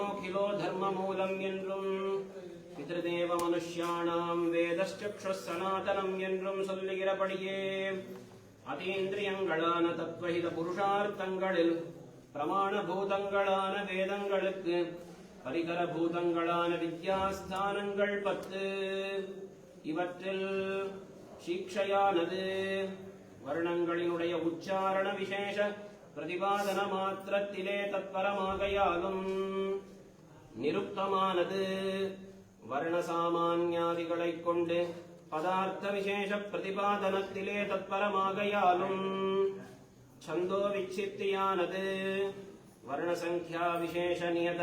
வேதோகிலோ தர்ம மூலம் என்றும் பிதృதேவ மனுஷ்யாணாம் வேதச்சக்ஷுः சனாதனம் என்றும் சொல்லுகிறபடியே அதீந்திரியங்களான தத்வஹித புருஷார்த்தங்களில் பிரமாண பூதங்களான வேதங்களுக்கு பரிகர பூதங்களான வித்யாஸ்தானங்கள் 10. இவற்றில் சீக்ஷையானது வர்ணங்களினுடைய உச்சாரண விசேஷ பிரதிபாதன மாத்திரத்திலே தத்பரமாகையாலும் நிருக்தமானது வர்ண சாமான்யாதிகளைக் கொண்டு பதார்த்த விசேஷ பிரதிபாதனத்திலே தத்பரமாகையாலும் சந்தோ விச்சித்தியானது வர்ணசங்கியா விசேஷ நியத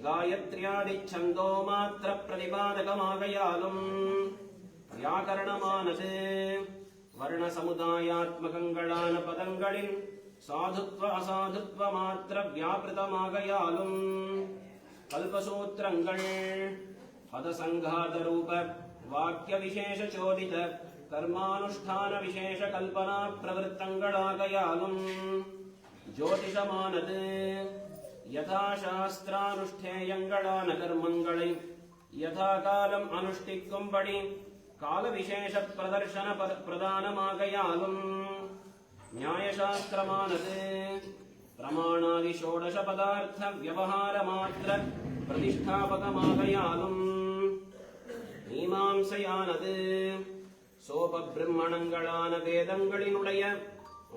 காயத்ரியாதி சந்தோ மாத்திர பிரதிபாதகமாகையாலும் வியாக்கரணமானது வர்ண சமுதாயாத்மகங்களான பதங்களின் சாதுத்வ அசாதுத்வ மாத்திர வியாபிருதமாகையாலும் கல்பசூத்திரங்கள் பதசங்காத ரூப வாக்கிய விசேஷ சோதித கர்மானுஷ்டான விசேஷ கல்பனா பிரவருத்தங்களாகையாலும் ஜோதிஷமானது யதா சாஸ்திரானுஷ்டேயங்களான கர்மங்களை யதா காலம் அனுஷ்டிக்கும்படி கால விசேஷ பிரதர்ஷன பிரதானமாகையாலும் நியாயசாஸ்திரமானது பிரமாணாதி ஷோடச பதார்த்த வியவஹார மாத்திர பிரதிஷ்டாபகமாகையாலும் மீமாம்சையானது சோபபிரம்மணங்களான வேதங்களினுடைய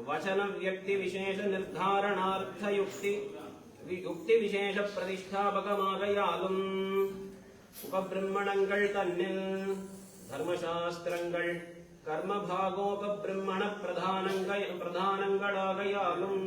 வசன வியக்தி விசேஷ நிர்தாரணார்த்த யுக்தி விசேஷ பிரதிஷ்டாபகமாகையாலும் உபபிரம்மணங்கள் தன்னில் தர்மசாஸ்திரங்கள் கர்மபாகோபபிரம்மண பிரதானங்களாகையாலும்